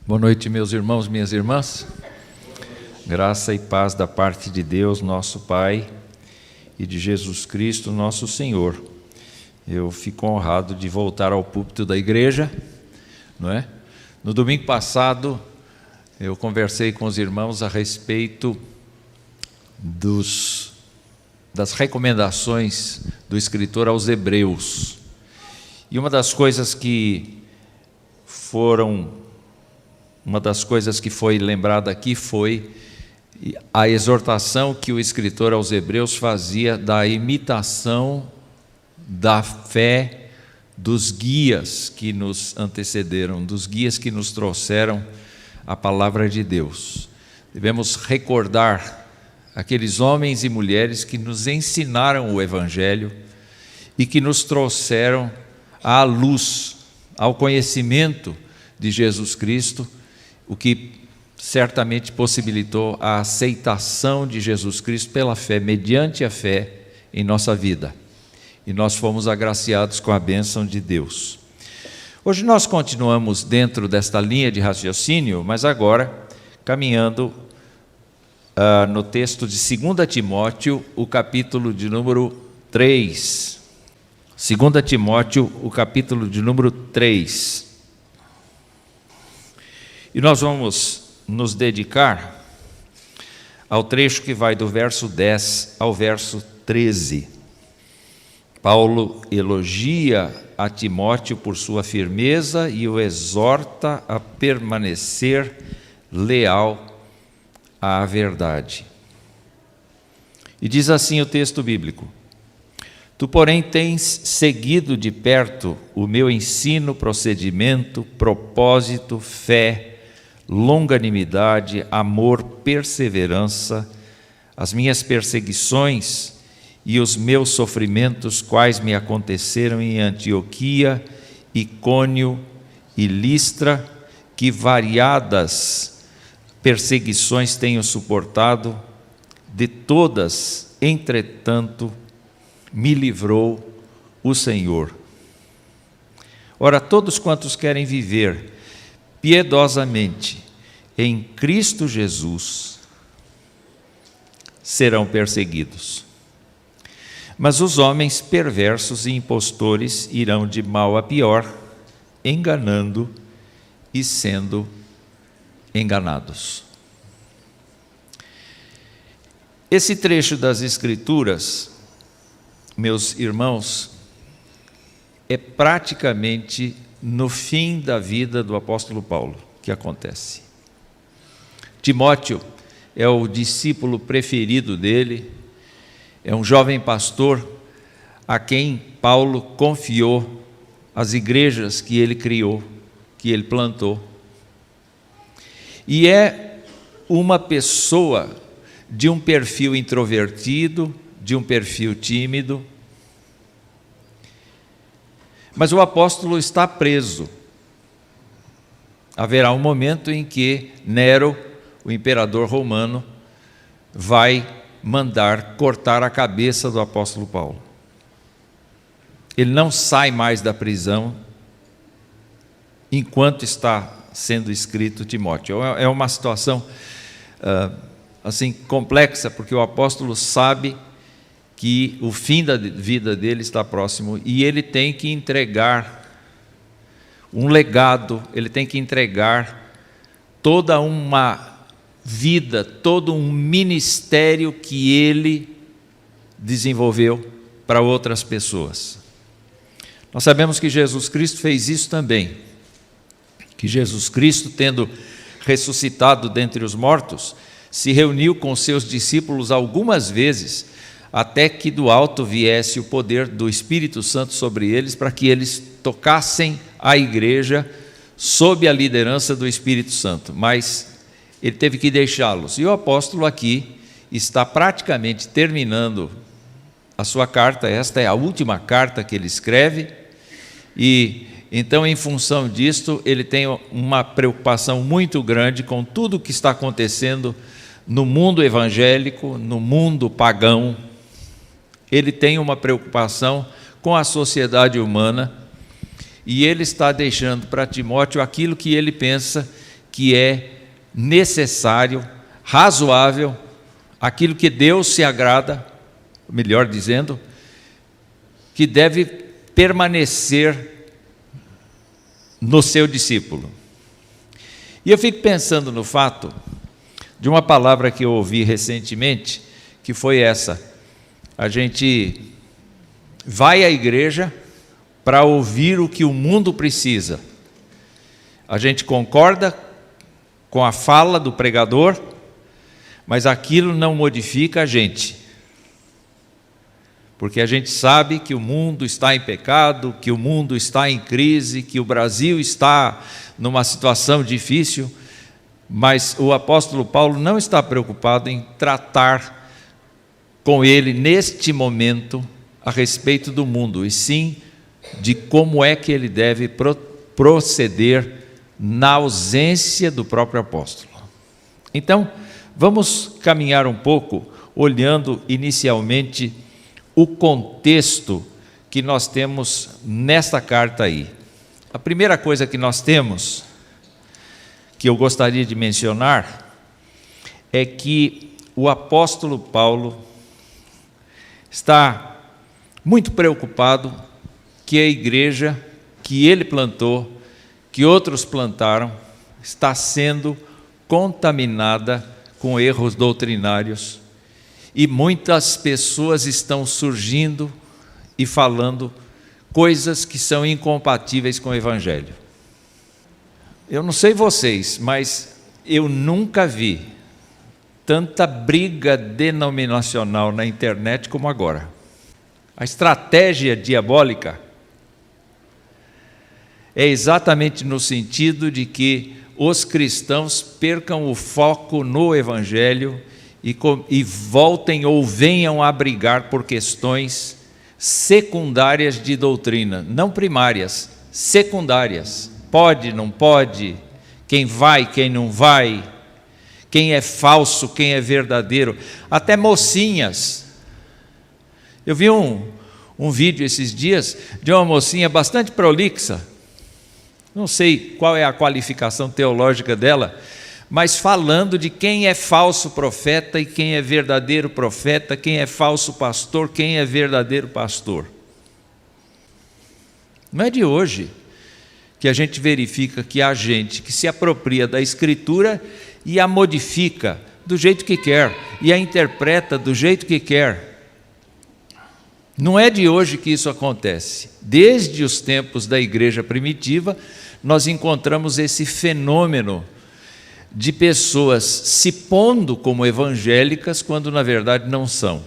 Boa noite, meus irmãos, minhas irmãs. Graça e paz da parte de Deus, nosso Pai, e de Jesus Cristo, nosso Senhor. Eu fico honrado de voltar ao púlpito da igreja, não é? No domingo passado, eu conversei com os irmãos a respeito das recomendações do escritor aos Hebreus. E uma das coisas que foi lembrada aqui foi a exortação que o escritor aos Hebreus fazia da imitação da fé dos guias que nos antecederam, dos guias que nos trouxeram a palavra de Deus. Devemos recordar aqueles homens e mulheres que nos ensinaram o Evangelho e que nos trouxeram à luz, ao conhecimento de Jesus Cristo, o que certamente possibilitou a aceitação de Jesus Cristo pela fé, mediante a fé em nossa vida. E nós fomos agraciados com a bênção de Deus. Hoje nós continuamos dentro desta linha de raciocínio, mas agora caminhando no texto de 2 Timóteo, o capítulo de número 3. 2 Timóteo, o capítulo de número 3. E nós vamos nos dedicar ao trecho que vai do verso 10 ao verso 13. Paulo elogia a Timóteo por sua firmeza e o exorta a permanecer leal à verdade. E diz assim o texto bíblico: Tu, porém, tens seguido de perto o meu ensino, procedimento, propósito, fé, longanimidade, amor, perseverança, as minhas perseguições e os meus sofrimentos, quais me aconteceram em Antioquia, Icônio e Listra, que variadas perseguições tenho suportado, de todas, entretanto, me livrou o Senhor. Ora, todos quantos querem viver piedosamente em Cristo Jesus serão perseguidos. Mas os homens perversos e impostores irão de mal a pior, enganando e sendo enganados. Esse trecho das Escrituras, meus irmãos, é praticamente no fim da vida do apóstolo Paulo que acontece. Timóteo é o discípulo preferido dele, é um jovem pastor a quem Paulo confiou as igrejas que ele criou, que ele plantou. E é uma pessoa de um perfil introvertido, de um perfil tímido, mas o apóstolo está preso. Haverá um momento em que Nero, o imperador romano, vai mandar cortar a cabeça do apóstolo Paulo. Ele não sai mais da prisão enquanto está sendo escrito Timóteo. É uma situação assim complexa, porque o apóstolo sabe que o fim da vida dele está próximo e ele tem que entregar um legado, ele tem que entregar toda uma vida, todo um ministério que ele desenvolveu para outras pessoas. Nós sabemos que Jesus Cristo fez isso também, que Jesus Cristo, tendo ressuscitado dentre os mortos, se reuniu com seus discípulos algumas vezes, até que do alto viesse o poder do Espírito Santo sobre eles, para que eles tocassem a igreja sob a liderança do Espírito Santo. Mas ele teve que deixá-los. E o apóstolo aqui está praticamente terminando a sua carta. Esta é a última carta que ele escreve. E então, em função disto, ele tem uma preocupação muito grande com tudo o que está acontecendo no mundo evangélico, no mundo pagão. Ele tem uma preocupação com a sociedade humana e ele está deixando para Timóteo aquilo que ele pensa que é necessário, razoável, aquilo que Deus se agrada, melhor dizendo, que deve permanecer no seu discípulo. E eu fico pensando no fato de uma palavra que eu ouvi recentemente, que foi essa: a gente vai à igreja para ouvir o que o mundo precisa. A gente concorda com a fala do pregador, mas aquilo não modifica a gente. Porque a gente sabe que o mundo está em pecado, que o mundo está em crise, que o Brasil está numa situação difícil, mas o apóstolo Paulo não está preocupado em tratar com ele neste momento a respeito do mundo, e sim de como é que ele deve proceder na ausência do próprio apóstolo. Então, vamos caminhar um pouco, olhando inicialmente o contexto que nós temos nesta carta aí. A primeira coisa que nós temos, que eu gostaria de mencionar, é que o apóstolo Paulo está muito preocupado que a igreja que ele plantou, que outros plantaram, está sendo contaminada com erros doutrinários, e muitas pessoas estão surgindo e falando coisas que são incompatíveis com o Evangelho. Eu não sei vocês, mas eu nunca vi tanta briga denominacional na internet como agora. A estratégia diabólica é exatamente no sentido de que os cristãos percam o foco no Evangelho e voltem ou venham a brigar por questões secundárias de doutrina, não primárias, secundárias. Pode, não pode, quem vai, quem não vai, quem é falso, quem é verdadeiro, até mocinhas. Eu vi um vídeo esses dias de uma mocinha bastante prolixa, não sei qual é a qualificação teológica dela, mas falando de quem é falso profeta e quem é verdadeiro profeta, quem é falso pastor, quem é verdadeiro pastor. Não é de hoje que a gente verifica que há gente que se apropria da Escritura e a modifica do jeito que quer, e a interpreta do jeito que quer. Não é de hoje que isso acontece. Desde os tempos da igreja primitiva, nós encontramos esse fenômeno de pessoas se pondo como evangélicas quando na verdade não são.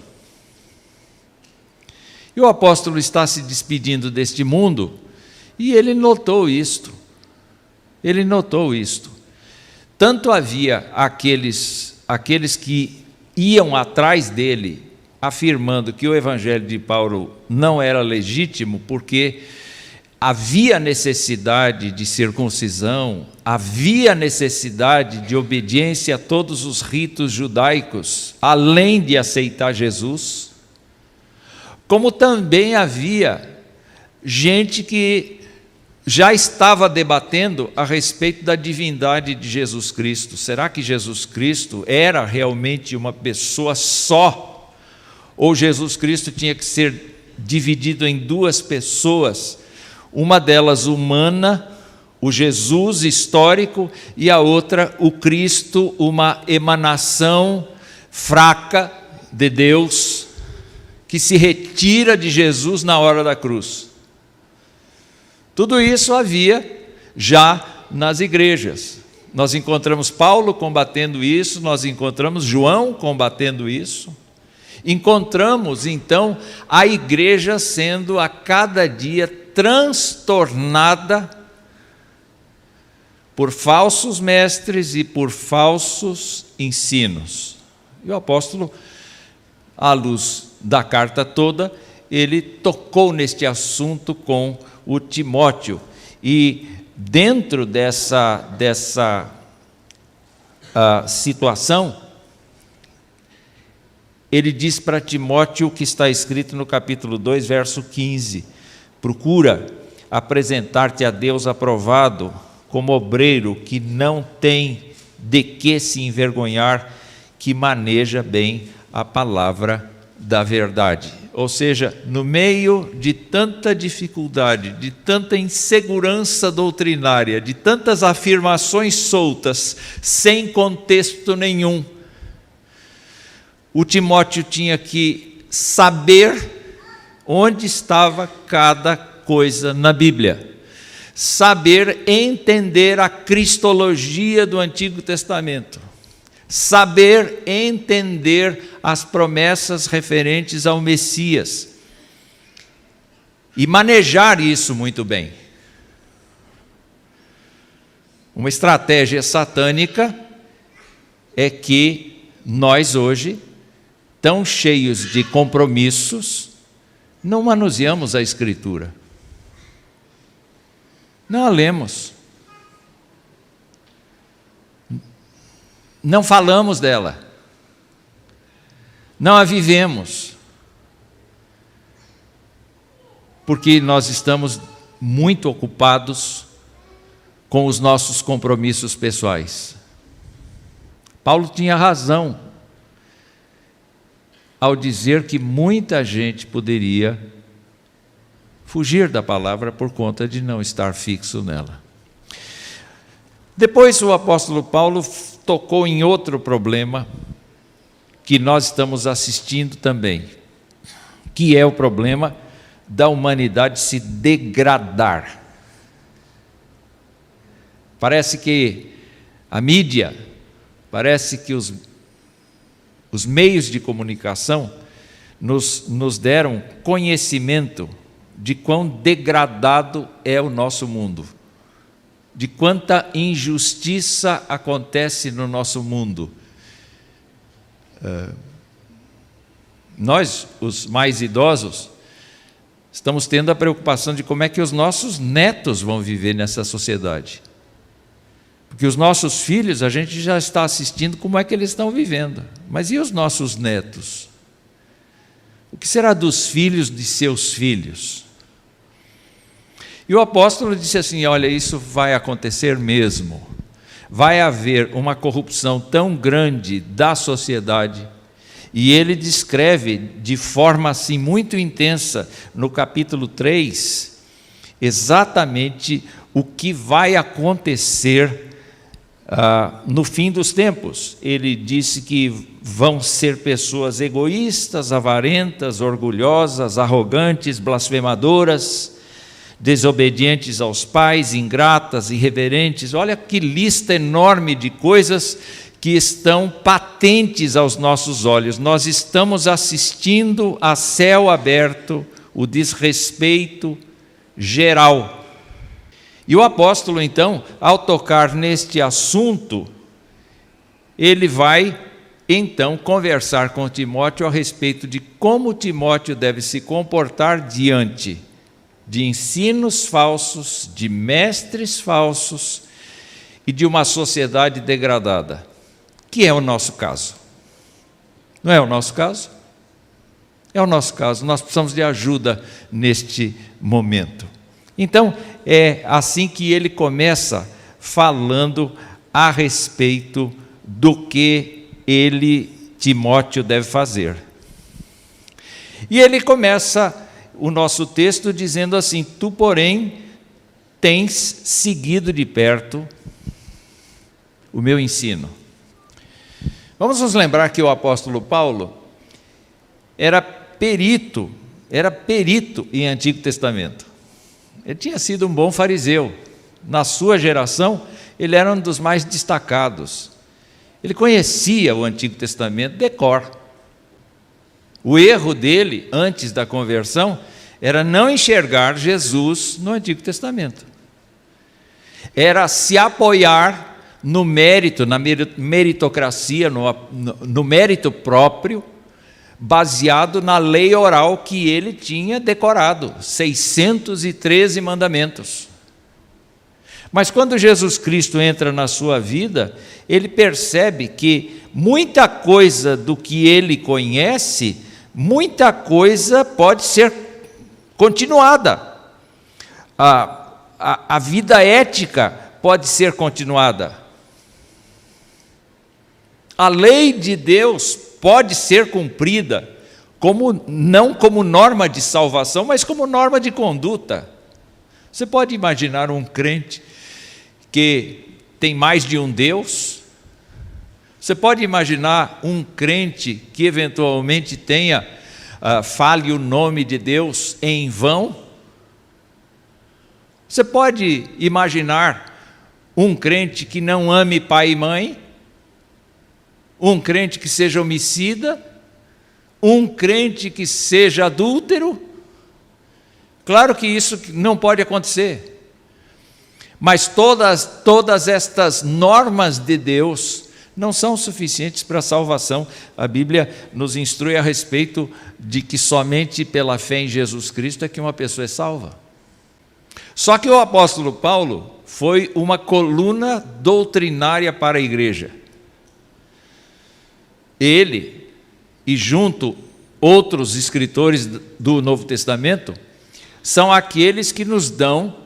E o apóstolo está se despedindo deste mundo e ele notou isto. Ele notou isto. Tanto havia aqueles que iam atrás dele, afirmando que o evangelho de Paulo não era legítimo, porque havia necessidade de circuncisão, havia necessidade de obediência a todos os ritos judaicos, além de aceitar Jesus, como também havia gente que já estava debatendo a respeito da divindade de Jesus Cristo. Será que Jesus Cristo era realmente uma pessoa só? Ou Jesus Cristo tinha que ser dividido em duas pessoas, uma delas humana, o Jesus histórico, e a outra o Cristo, uma emanação fraca de Deus, que se retira de Jesus na hora da cruz. Tudo isso havia já nas igrejas. Nós encontramos Paulo combatendo isso, nós encontramos João combatendo isso. Encontramos, então, a igreja sendo a cada dia transtornada por falsos mestres e por falsos ensinos. E o apóstolo, à luz da carta toda, ele tocou neste assunto com o Timóteo. E dentro dessa situação, ele diz para Timóteo o que está escrito no capítulo 2, verso 15: procura apresentar-te a Deus aprovado, como obreiro que não tem de que se envergonhar, que maneja bem a palavra da verdade. Ou seja, no meio de tanta dificuldade, de tanta insegurança doutrinária, de tantas afirmações soltas, sem contexto nenhum, o Timóteo tinha que saber onde estava cada coisa na Bíblia, saber entender a cristologia do Antigo Testamento, saber entender as promessas referentes ao Messias e manejar isso muito bem. Uma estratégia satânica é que nós hoje, tão cheios de compromissos, não manuseamos a Escritura, não a lemos, não falamos dela, não a vivemos, porque nós estamos muito ocupados com os nossos compromissos pessoais. Paulo tinha razão ao dizer que muita gente poderia fugir da palavra por conta de não estar fixo nela. Depois o apóstolo Paulo tocou em outro problema que nós estamos assistindo também, que é o problema da humanidade se degradar. Parece que a mídia, parece que os meios de comunicação nos deram conhecimento de quão degradado é o nosso mundo, de quanta injustiça acontece no nosso mundo. Nós, os mais idosos, estamos tendo a preocupação de como é que os nossos netos vão viver nessa sociedade. Porque os nossos filhos, a gente já está assistindo como é que eles estão vivendo. Mas e os nossos netos? O que será dos filhos de seus filhos? E o apóstolo disse assim: olha, isso vai acontecer mesmo. Vai haver uma corrupção tão grande da sociedade. E ele descreve de forma assim muito intensa, no capítulo 3, exatamente o que vai acontecer no fim dos tempos. Ele disse que vão ser pessoas egoístas, avarentas, orgulhosas, arrogantes, blasfemadoras, desobedientes aos pais, ingratas, irreverentes. Olha que lista enorme de coisas que estão patentes aos nossos olhos. Nós estamos assistindo a céu aberto o desrespeito geral. E o apóstolo, então, ao tocar neste assunto, ele vai, então, conversar com Timóteo a respeito de como Timóteo deve se comportar diante de ensinos falsos, de mestres falsos e de uma sociedade degradada, que é o nosso caso. Não é o nosso caso? É o nosso caso. Nós precisamos de ajuda neste momento. Então, é assim que ele começa falando a respeito do que Timóteo deve fazer. E ele começa o nosso texto dizendo assim: tu, porém, tens seguido de perto o meu ensino. Vamos nos lembrar que o apóstolo Paulo era perito em Antigo Testamento. Ele tinha sido um bom fariseu. Na sua geração, ele era um dos mais destacados. Ele conhecia o Antigo Testamento de cor. O erro dele, antes da conversão, era não enxergar Jesus no Antigo Testamento. Era se apoiar no mérito, na meritocracia, no mérito próprio, baseado na lei oral que ele tinha decorado, 613 mandamentos. Mas quando Jesus Cristo entra na sua vida, ele percebe que muita coisa do que ele conhece, muita coisa pode ser continuada. A vida ética pode ser continuada. A lei de Deus pode ser cumprida, não como norma de salvação, mas como norma de conduta. Você pode imaginar um crente que tem mais de um Deus? Você pode imaginar um crente que eventualmente fale o nome de Deus em vão? Você pode imaginar um crente que não ame pai e mãe? Um crente que seja homicida? Um crente que seja adúltero? Claro que isso não pode acontecer. Mas todas estas normas de Deus não são suficientes para a salvação. A Bíblia nos instrui a respeito de que somente pela fé em Jesus Cristo é que uma pessoa é salva. Só que o apóstolo Paulo foi uma coluna doutrinária para a igreja. Ele, e junto outros escritores do Novo Testamento, são aqueles que nos dão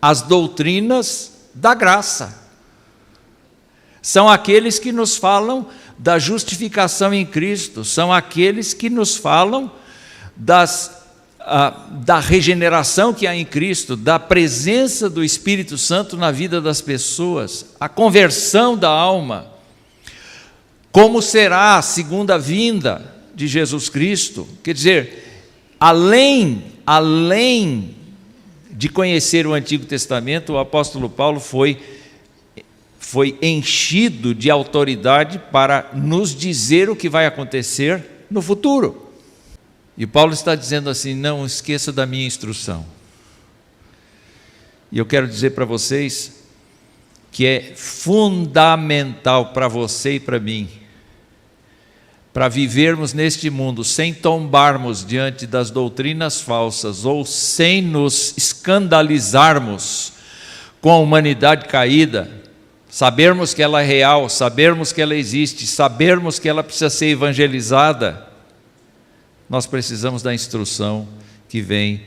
as doutrinas da graça. São aqueles que nos falam da justificação em Cristo, são aqueles que nos falam da regeneração que há em Cristo, da presença do Espírito Santo na vida das pessoas, a conversão da alma, como será a segunda vinda de Jesus Cristo. Quer dizer, além de conhecer o Antigo Testamento, o apóstolo Paulo foi enchido de autoridade para nos dizer o que vai acontecer no futuro. E Paulo está dizendo assim: não esqueça da minha instrução. E eu quero dizer para vocês que é fundamental para você e para mim, para vivermos neste mundo sem tombarmos diante das doutrinas falsas ou sem nos escandalizarmos com a humanidade caída, sabermos que ela é real, sabermos que ela existe, sabermos que ela precisa ser evangelizada. Nós precisamos da instrução que vem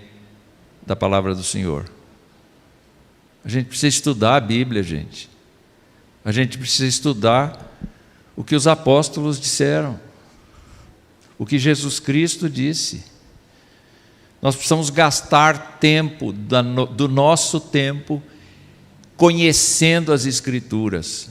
da palavra do Senhor. A gente precisa estudar a Bíblia, gente. A gente precisa estudar o que os apóstolos disseram, o que Jesus Cristo disse. Nós precisamos gastar tempo do nosso tempo conhecendo as Escrituras,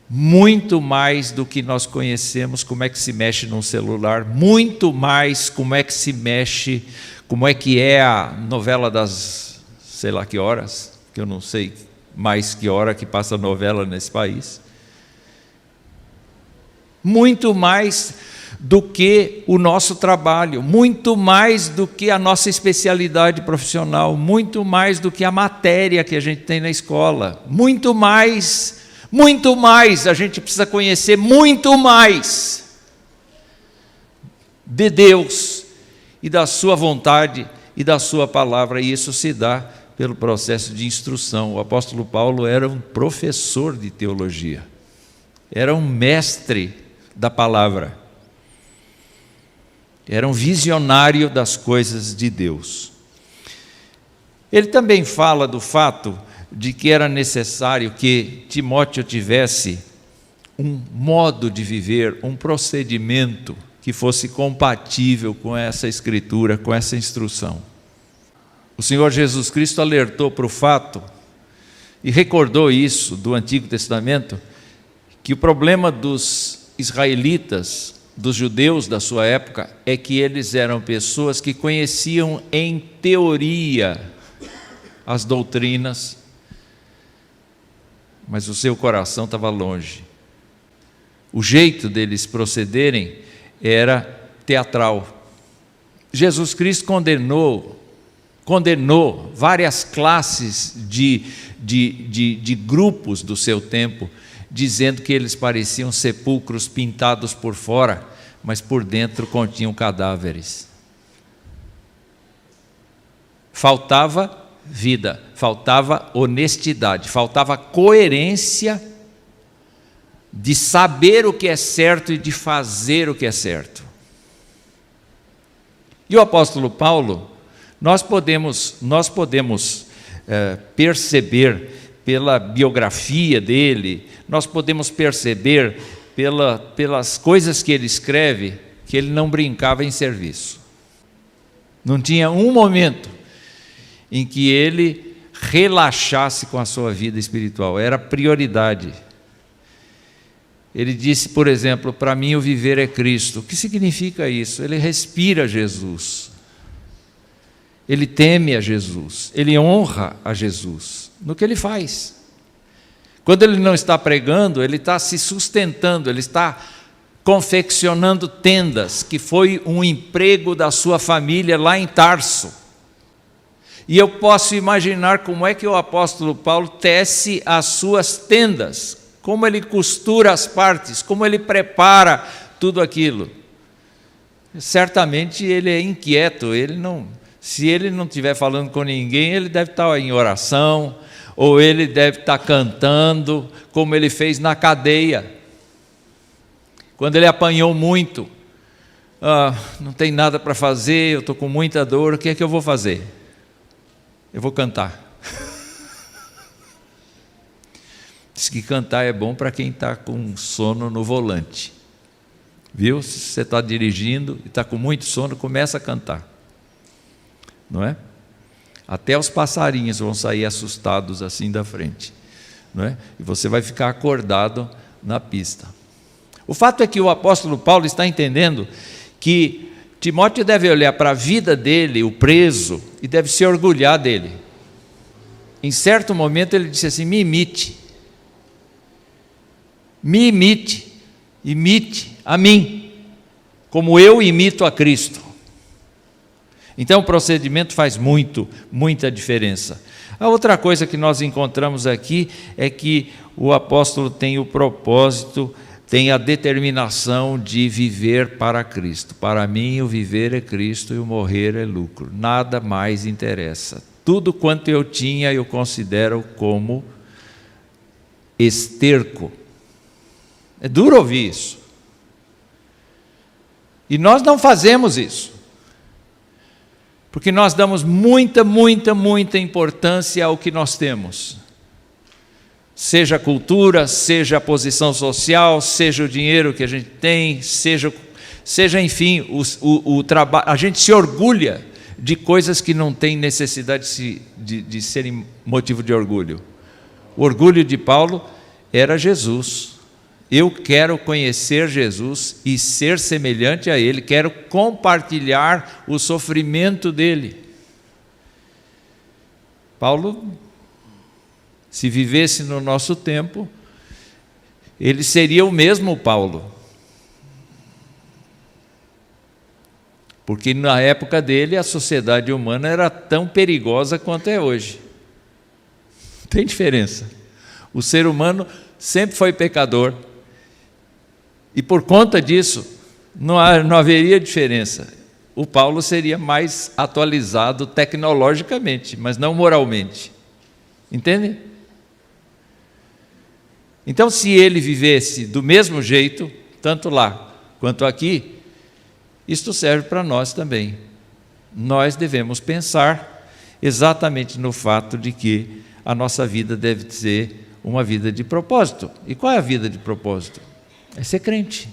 muito mais do que nós conhecemos como é que se mexe num celular, muito mais como é que se mexe, como é que é a novela das sei lá que horas, que eu não sei mais que hora que passa a novela nesse país. Muito mais do que o nosso trabalho, muito mais do que a nossa especialidade profissional, muito mais do que a matéria que a gente tem na escola, muito mais, a gente precisa conhecer muito mais de Deus e da sua vontade e da sua palavra, e isso se dá pelo processo de instrução. O apóstolo Paulo era um professor de teologia, era um mestre da palavra, era um visionário das coisas de Deus. Ele também fala do fato de que era necessário que Timóteo tivesse um modo de viver, um procedimento que fosse compatível com essa escritura, com essa instrução. O Senhor Jesus Cristo alertou para o fato, e recordou isso do Antigo Testamento, que o problema dos israelitas, dos judeus da sua época, é que eles eram pessoas que conheciam em teoria as doutrinas, mas o seu coração estava longe. O jeito deles procederem era teatral. Jesus Cristo condenou várias classes de grupos do seu tempo, dizendo que eles pareciam sepulcros pintados por fora, mas por dentro continham cadáveres. Faltava vida, faltava honestidade, faltava coerência de saber o que é certo e de fazer o que é certo. E o apóstolo Paulo, nós podemos perceber pela biografia dele, nós podemos perceber pelas coisas que ele escreve, que ele não brincava em serviço. Não tinha um momento em que ele relaxasse com a sua vida espiritual, era prioridade. Ele disse, por exemplo, para mim o viver é Cristo. O que significa isso? Ele respira Jesus, ele teme a Jesus, ele honra a Jesus no que ele faz. Quando ele não está pregando, ele está se sustentando, ele está confeccionando tendas, que foi um emprego da sua família lá em Tarso. E eu posso imaginar como é que o apóstolo Paulo tece as suas tendas, como ele costura as partes, como ele prepara tudo aquilo. Certamente ele é inquieto, se ele não estiver falando com ninguém, ele deve estar em oração, ou ele deve estar cantando, como ele fez na cadeia. Quando ele apanhou muito, não tem nada para fazer, eu estou com muita dor, o que é que eu vou fazer? Eu vou cantar. Diz que cantar é bom para quem está com sono no volante. Viu? Se você está dirigindo e está com muito sono, começa a cantar. Não é? Até os passarinhos vão sair assustados assim da frente, não é? E você vai ficar acordado na pista. O fato é que o apóstolo Paulo está entendendo que Timóteo deve olhar para a vida dele, o preso, e deve se orgulhar dele. Em certo momento ele disse assim: me imite a mim, como eu imito a Cristo. Então o procedimento faz muita diferença. A outra coisa que nós encontramos aqui é que o apóstolo tem o propósito, tem a determinação de viver para Cristo. Para mim o viver é Cristo e o morrer é lucro. Nada mais interessa. Tudo quanto eu tinha eu considero como esterco. É duro ouvir isso. E nós não fazemos isso. Porque nós damos muita importância ao que nós temos. Seja a cultura, seja a posição social, seja o dinheiro que a gente tem, seja enfim, o trabalho. A gente se orgulha de coisas que não têm necessidade de serem motivo de orgulho. O orgulho de Paulo era Jesus. Eu quero conhecer Jesus e ser semelhante a Ele, quero compartilhar o sofrimento dele. Paulo, se vivesse no nosso tempo, ele seria o mesmo Paulo. Porque na época dele a sociedade humana era tão perigosa quanto é hoje. Tem diferença. O ser humano sempre foi pecador. E por conta disso, não haveria diferença. O Paulo seria mais atualizado tecnologicamente, mas não moralmente. Entende? Então, se ele vivesse do mesmo jeito, tanto lá quanto aqui, isto serve para nós também. Nós devemos pensar exatamente no fato de que a nossa vida deve ser uma vida de propósito. E qual é a vida de propósito? É ser crente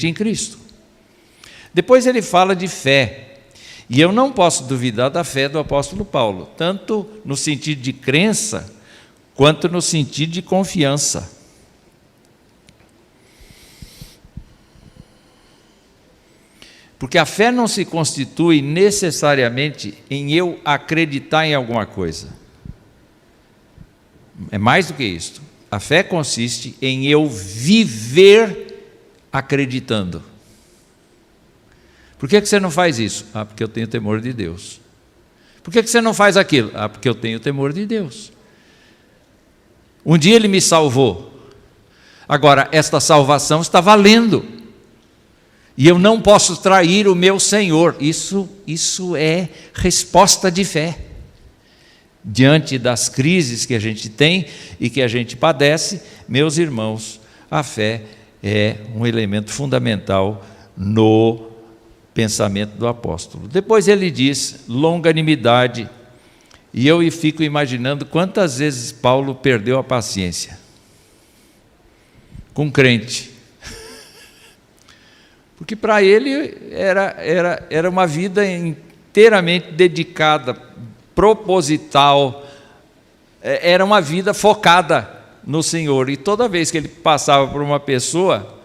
em Cristo. Depois ele fala de fé, e eu não posso duvidar da fé do apóstolo Paulo, tanto no sentido de crença, quanto no sentido de confiança. Porque a fé não se constitui necessariamente em eu acreditar em alguma coisa. É mais do que isso. A fé consiste em eu viver acreditando. Por que você não faz isso? Porque eu tenho temor de Deus. Por que você não faz aquilo? Porque eu tenho temor de Deus. Um dia Ele me salvou. Agora, esta salvação está valendo. E eu não posso trair o meu Senhor. Isso é resposta de fé. Diante das crises que a gente tem e que a gente padece, meus irmãos, a fé é um elemento fundamental no pensamento do apóstolo. Depois ele diz longanimidade E eu fico imaginando quantas vezes Paulo perdeu a paciência com crente. Porque para ele era uma vida inteiramente dedicada, proposital, era uma vida focada no Senhor. E toda vez que ele passava por uma pessoa,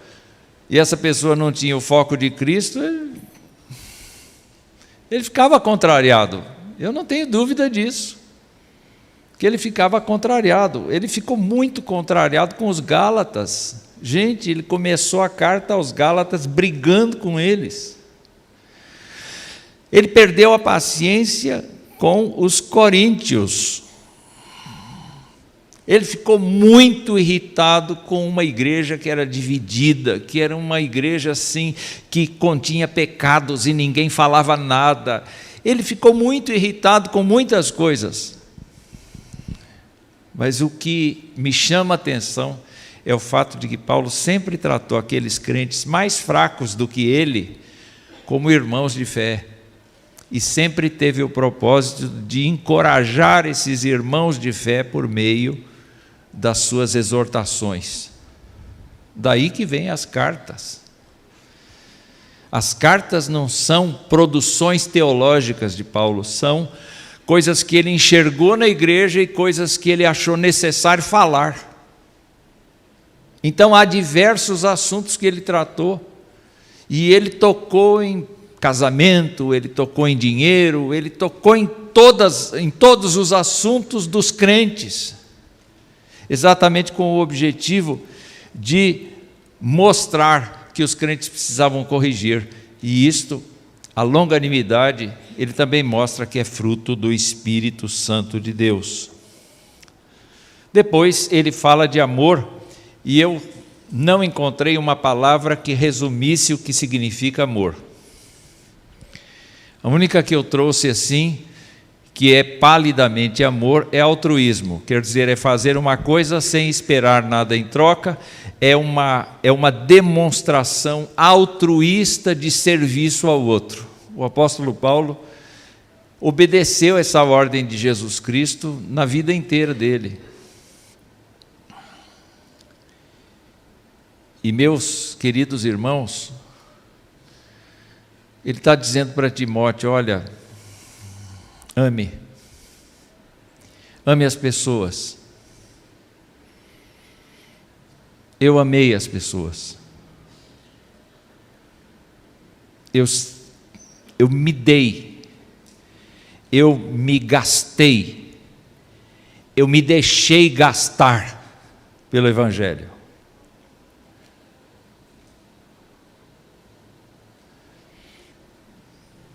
e essa pessoa não tinha o foco de Cristo, ele ficava contrariado. Eu não tenho dúvida disso, que ele ficava contrariado. Ele ficou muito contrariado com os Gálatas. Gente, ele começou a carta aos Gálatas brigando com eles. Ele perdeu a paciência com os coríntios. Ele ficou muito irritado com uma igreja que era dividida, que era uma igreja assim, que continha pecados e ninguém falava nada. Ele ficou muito irritado com muitas coisas. Mas o que me chama a atenção é o fato de que Paulo sempre tratou aqueles crentes mais fracos do que ele como irmãos de fé. E sempre teve o propósito de encorajar esses irmãos de fé por meio das suas exortações. Daí que vêm as cartas. As cartas não são produções teológicas de Paulo, são coisas que ele enxergou na igreja e coisas que ele achou necessário falar. Então há diversos assuntos que ele tratou, e ele tocou em casamento, ele tocou em dinheiro, ele tocou em todos os assuntos dos crentes, exatamente com o objetivo de mostrar que os crentes precisavam corrigir. E isto, a longanimidade, ele também mostra que é fruto do Espírito Santo de Deus. Depois ele fala de amor, e eu não encontrei uma palavra que resumisse o que significa amor. A única que eu trouxe assim, que é palidamente amor, é altruísmo. Quer dizer, é fazer uma coisa sem esperar nada em troca, é uma demonstração altruísta de serviço ao outro. O apóstolo Paulo obedeceu essa ordem de Jesus Cristo na vida inteira dele. E meus queridos irmãos, ele está dizendo para Timóteo: olha, ame as pessoas. Eu amei as pessoas. Eu me dei, eu me gastei, eu me deixei gastar pelo Evangelho.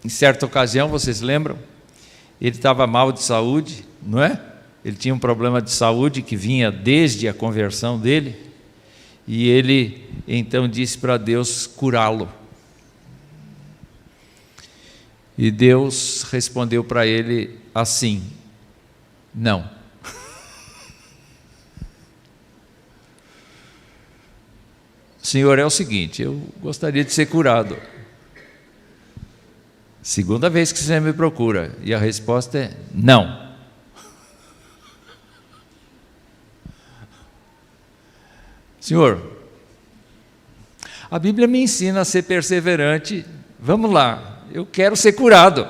Em certa ocasião, vocês lembram? Ele estava mal de saúde, não é? Ele tinha um problema de saúde que vinha desde a conversão dele, e ele então disse para Deus curá-lo. E Deus respondeu para ele assim: não. Senhor, é o seguinte, eu gostaria de ser curado. Segunda vez que você me procura, e a resposta é não. Senhor, a Bíblia me ensina a ser perseverante. Vamos lá, eu quero ser curado.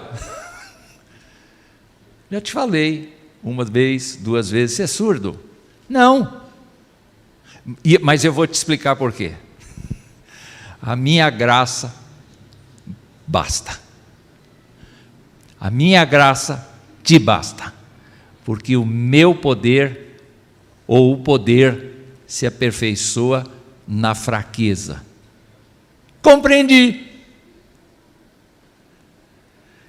Já te falei, uma vez, duas vezes, você é surdo? Não. Mas eu vou te explicar por quê. A minha graça basta. A minha graça te basta, porque o meu poder, ou o poder, se aperfeiçoa na fraqueza. Compreendi.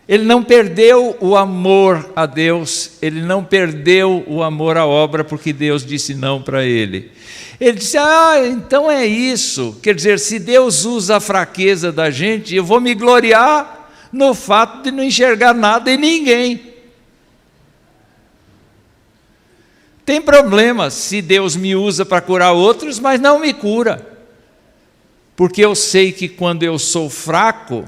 Ele não perdeu o amor a Deus, ele não perdeu o amor à obra, porque Deus disse não para ele. Ele disse: então é isso. Quer dizer, se Deus usa a fraqueza da gente, eu vou me gloriar no fato de não enxergar nada em ninguém. Tem problema se Deus me usa para curar outros, mas não me cura, porque eu sei que quando eu sou fraco,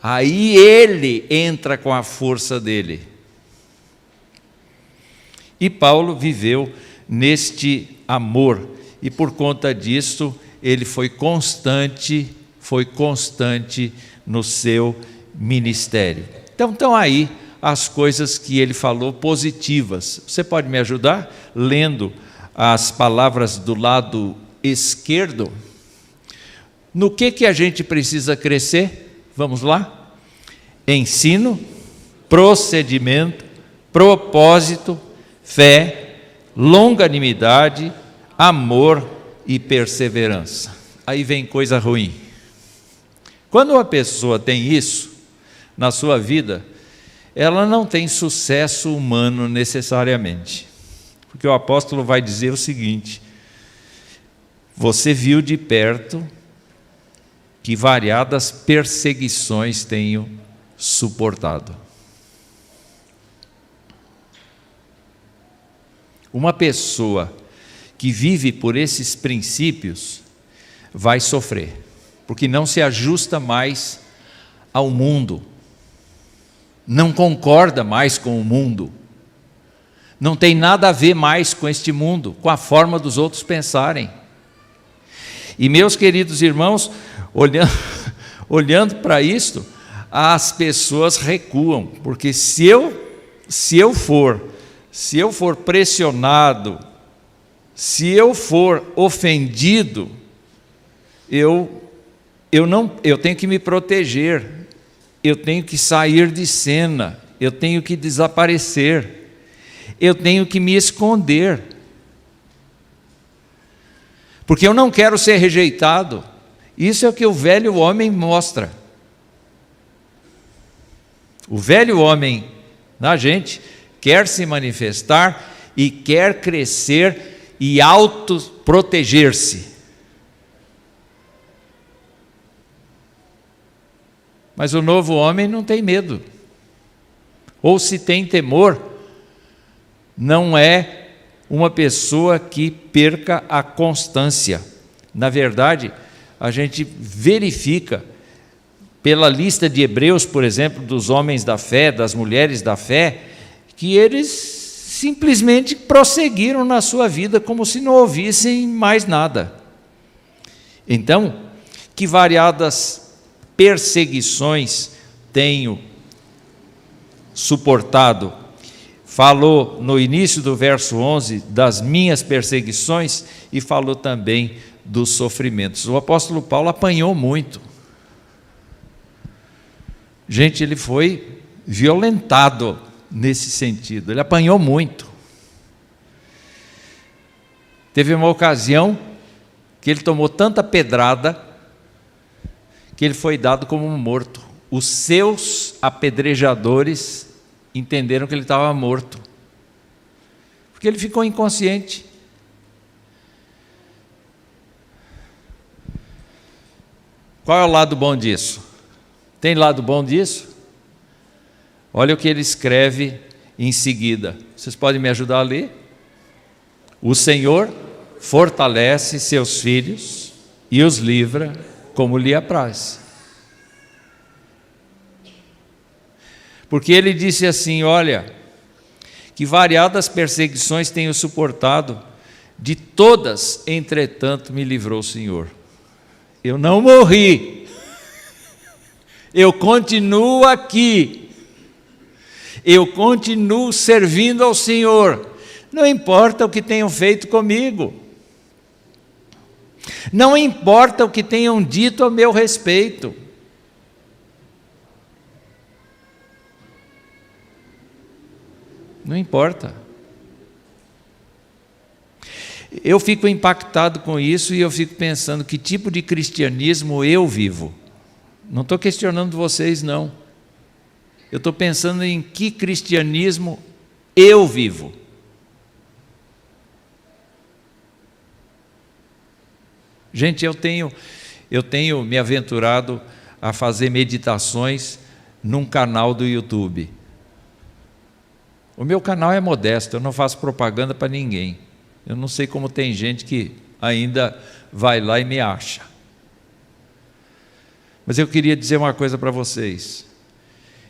aí Ele entra com a força dele. E Paulo viveu neste amor, e por conta disso ele foi constante no seu ministério. Então estão aí as coisas que ele falou positivas. Você pode me ajudar lendo as palavras do lado esquerdo? No que a gente precisa crescer? Vamos lá? Ensino, procedimento, propósito, fé, longanimidade, amor e perseverança. Aí vem coisa ruim. Quando uma pessoa tem isso na sua vida, ela não tem sucesso humano necessariamente. Porque o apóstolo vai dizer o seguinte: você viu de perto que variadas perseguições tenho suportado. Uma pessoa que vive por esses princípios vai sofrer, porque não se ajusta mais ao mundo, não concorda mais com o mundo, não tem nada a ver mais com este mundo, com a forma dos outros pensarem. E meus queridos irmãos, olhando para isto, as pessoas recuam, porque se eu for pressionado, se eu for ofendido, eu tenho que me proteger, eu tenho que sair de cena, eu tenho que desaparecer, eu tenho que me esconder, porque eu não quero ser rejeitado. Isso é o que o velho homem mostra. O velho homem na gente quer se manifestar e quer crescer e autoproteger-se. Mas o novo homem não tem medo. Ou se tem temor, não é uma pessoa que perca a constância. Na verdade, a gente verifica pela lista de Hebreus, por exemplo, dos homens da fé, das mulheres da fé, que eles simplesmente prosseguiram na sua vida como se não ouvissem mais nada. Então, que variadas perseguições tenho suportado. Falou no início do verso 11 das minhas perseguições e falou também dos sofrimentos. O apóstolo Paulo apanhou muito. Gente, ele foi violentado nesse sentido, ele apanhou muito. Teve uma ocasião que ele tomou tanta pedrada que ele foi dado como um morto. Os seus apedrejadores entenderam que ele estava morto, porque ele ficou inconsciente. Qual é o lado bom disso? Tem lado bom disso? Olha o que ele escreve em seguida. Vocês podem me ajudar a ler? O Senhor fortalece seus filhos e os livra como lhe apraz. Porque ele disse assim: olha, que variadas perseguições tenho suportado, de todas, entretanto, me livrou o Senhor. Eu não morri, eu continuo aqui, eu continuo servindo ao Senhor, não importa o que tenham feito comigo, não importa o que tenham dito a meu respeito. Não importa. Eu fico impactado com isso e eu fico pensando que tipo de cristianismo eu vivo. Não estou questionando vocês, não. Eu estou pensando em que cristianismo eu vivo. Gente, eu tenho me aventurado a fazer meditações num canal do YouTube. O meu canal é modesto, eu não faço propaganda para ninguém. Eu não sei como tem gente que ainda vai lá e me acha. Mas eu queria dizer uma coisa para vocês.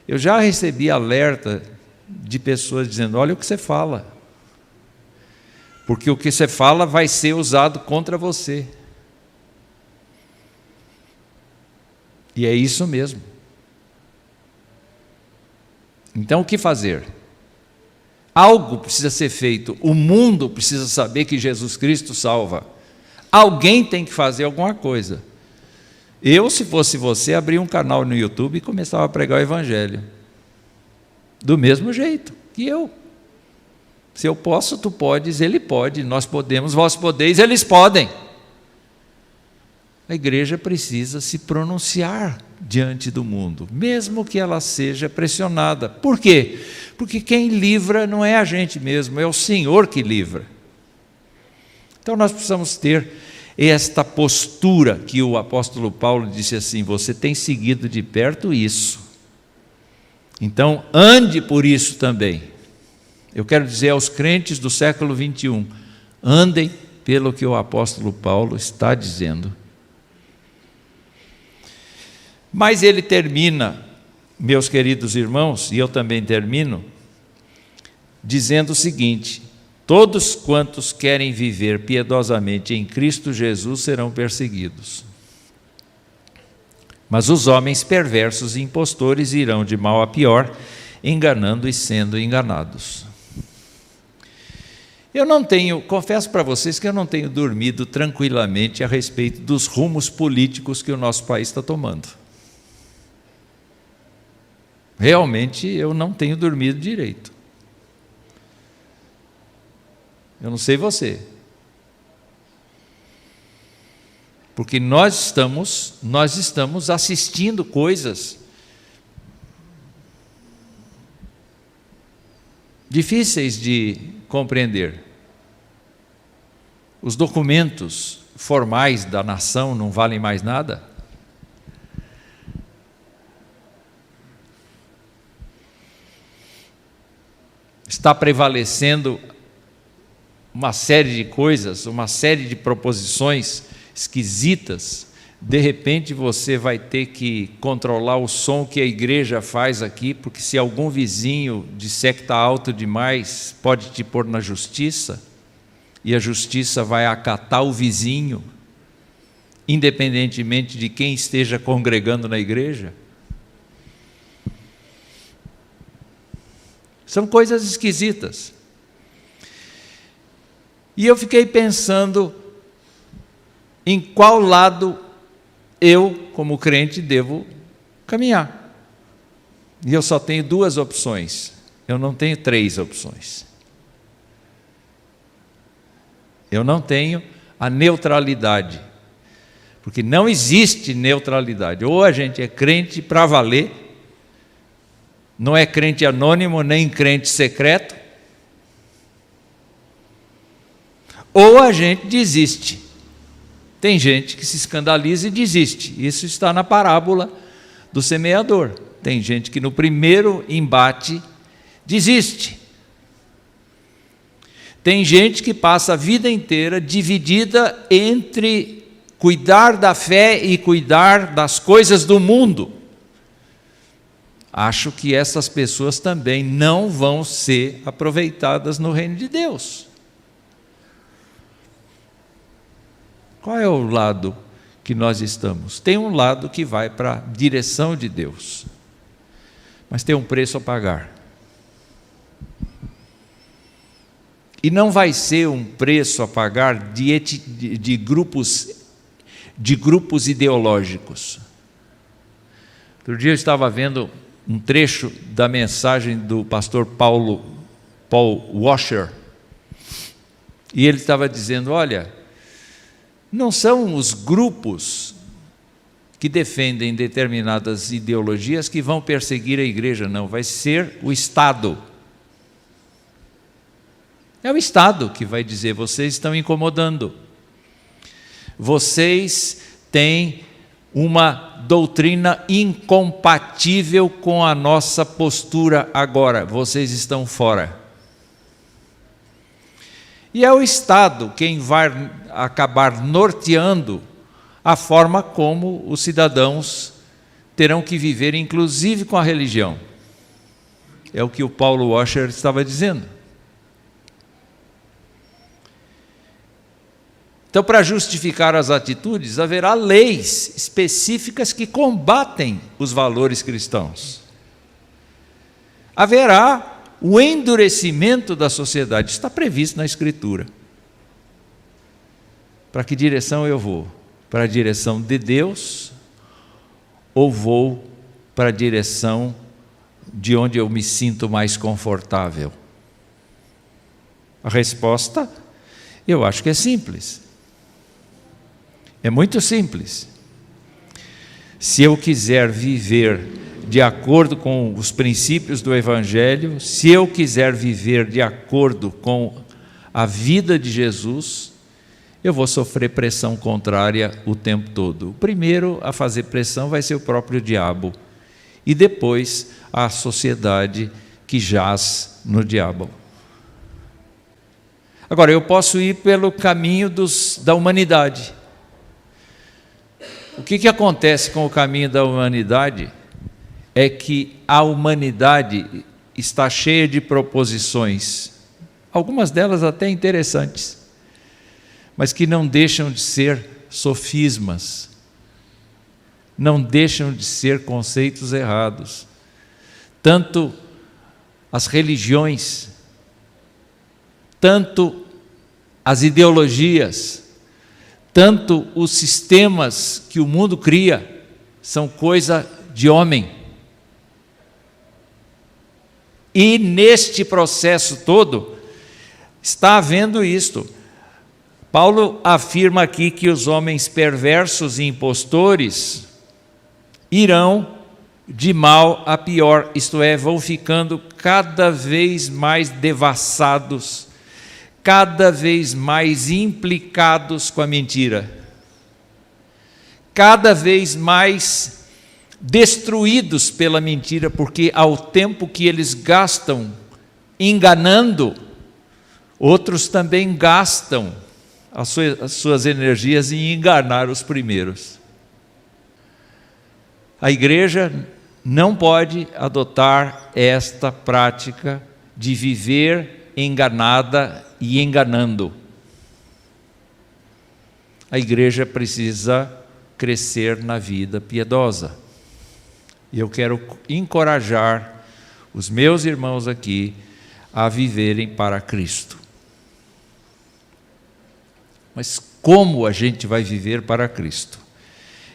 Eu já recebi alerta de pessoas dizendo: olha o que você fala. porque o que você fala vai ser usado contra você. E é isso mesmo. Então, o que fazer? Algo precisa ser feito. O mundo precisa saber que Jesus Cristo salva. Alguém tem que fazer alguma coisa. Eu, se fosse você, abria um canal no YouTube e começava a pregar o Evangelho. Do mesmo jeito que eu. Se eu posso, tu podes, ele pode, nós podemos, vós podeis, eles podem. A igreja precisa se pronunciar diante do mundo, mesmo que ela seja pressionada. Por quê? Porque quem livra não é a gente mesmo, é o Senhor que livra. Então nós precisamos ter esta postura que o apóstolo Paulo disse assim: você tem seguido de perto isso, então ande por isso também. Eu quero dizer aos crentes do século 21, andem pelo que o apóstolo Paulo está dizendo. Mas ele termina, meus queridos irmãos, e eu também termino, dizendo o seguinte: todos quantos querem viver piedosamente em Cristo Jesus serão perseguidos. Mas os homens perversos e impostores irão de mal a pior, enganando e sendo enganados. Confesso para vocês que eu não tenho dormido tranquilamente a respeito dos rumos políticos que o nosso país está tomando. Realmente eu não tenho dormido direito. Eu não sei você. Porque nós estamos assistindo coisas difíceis de compreender. Os documentos formais da nação não valem mais nada. Está prevalecendo uma série de coisas, uma série de proposições esquisitas. De repente você vai ter que controlar o som que a igreja faz aqui, porque se algum vizinho disser que está alto demais, pode te pôr na justiça, e a justiça vai acatar o vizinho, independentemente de quem esteja congregando na igreja. São coisas esquisitas. E eu fiquei pensando em qual lado eu, como crente, devo caminhar. E eu só tenho duas opções, eu não tenho três opções. Eu não tenho a neutralidade, porque não existe neutralidade. Ou a gente é crente para valer, não é crente anônimo, nem crente secreto, ou a gente desiste. Tem gente que se escandaliza e desiste. Isso está na parábola do semeador. Tem gente que no primeiro embate desiste. Tem gente que passa a vida inteira dividida entre cuidar da fé e cuidar das coisas do mundo. Acho que essas pessoas também não vão ser aproveitadas no reino de Deus. Qual é o lado que nós estamos? Tem um lado que vai para a direção de Deus, mas tem um preço a pagar. E não vai ser um preço a pagar de grupos ideológicos. Outro dia eu estava vendo um trecho da mensagem do pastor Paul Washer, e ele estava dizendo: olha, não são os grupos que defendem determinadas ideologias que vão perseguir a igreja, não, vai ser o Estado. É o Estado que vai dizer: vocês estão incomodando, vocês têm uma doutrina incompatível com a nossa postura agora, vocês estão fora. E é o Estado quem vai acabar norteando a forma como os cidadãos terão que viver, inclusive com a religião. É o que o Paul Washer estava dizendo. Então, para justificar as atitudes, haverá leis específicas que combatem os valores cristãos. Haverá o endurecimento da sociedade, está previsto na Escritura. Para que direção eu vou? Para a direção de Deus ou vou para a direção de onde eu me sinto mais confortável? A resposta, eu acho que é simples. É muito simples. Se eu quiser viver de acordo com os princípios do Evangelho, se eu quiser viver de acordo com a vida de Jesus, eu vou sofrer pressão contrária o tempo todo. O primeiro a fazer pressão vai ser o próprio diabo, e depois a sociedade que jaz no diabo. Agora, eu posso ir pelo caminho da humanidade. O que acontece com o caminho da humanidade é que a humanidade está cheia de proposições, algumas delas até interessantes, mas que não deixam de ser sofismas, não deixam de ser conceitos errados. Tanto as religiões, tanto as ideologias, tanto os sistemas que o mundo cria, são coisa de homem. E neste processo todo, está havendo isto. Paulo afirma aqui que os homens perversos e impostores irão de mal a pior, isto é, vão ficando cada vez mais devassados, cada vez mais implicados com a mentira, cada vez mais destruídos pela mentira, porque ao tempo que eles gastam enganando, outros também gastam as suas energias em enganar os primeiros. A igreja não pode adotar esta prática de viver enganada e enganando. A igreja precisa crescer na vida piedosa. E eu quero encorajar os meus irmãos aqui a viverem para Cristo. Mas como a gente vai viver para Cristo?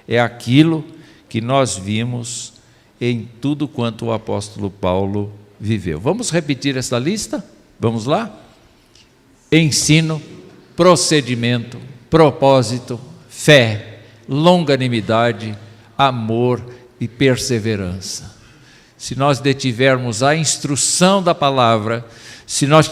É aquilo que nós vimos em tudo quanto o apóstolo Paulo viveu. Vamos repetir essa lista? Vamos lá? Ensino, procedimento, propósito, fé, longanimidade, amor e perseverança. Se nós detivermos a instrução da palavra, se nós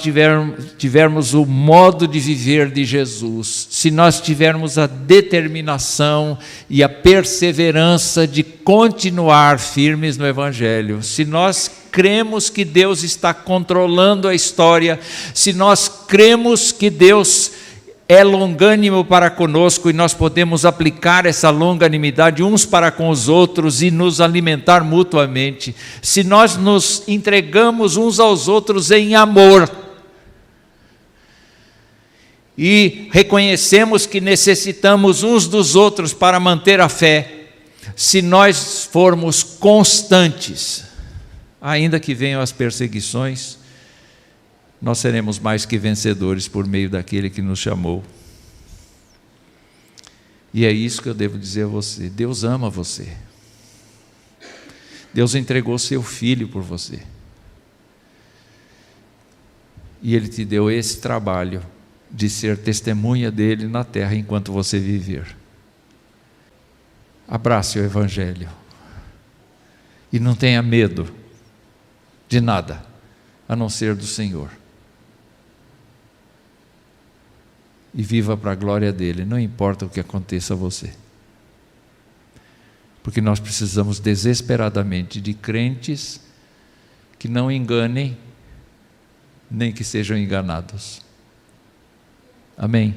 tivermos o modo de viver de Jesus, se nós tivermos a determinação e a perseverança de continuar firmes no Evangelho, se nós cremos que Deus está controlando a história, se nós cremos que Deus é longânimo para conosco e nós podemos aplicar essa longanimidade uns para com os outros e nos alimentar mutuamente, se nós nos entregamos uns aos outros em amor e reconhecemos que necessitamos uns dos outros para manter a fé, se nós formos constantes, ainda que venham as perseguições, nós seremos mais que vencedores por meio daquele que nos chamou. E é isso que eu devo dizer a você. Deus ama você. Deus entregou seu Filho por você. E Ele te deu esse trabalho de ser testemunha dEle na terra enquanto você viver. Abrace o Evangelho. E não tenha medo de nada, a não ser do Senhor. E viva para a glória dEle, não importa o que aconteça a você. Porque nós precisamos desesperadamente de crentes que não enganem, nem que sejam enganados. Amém?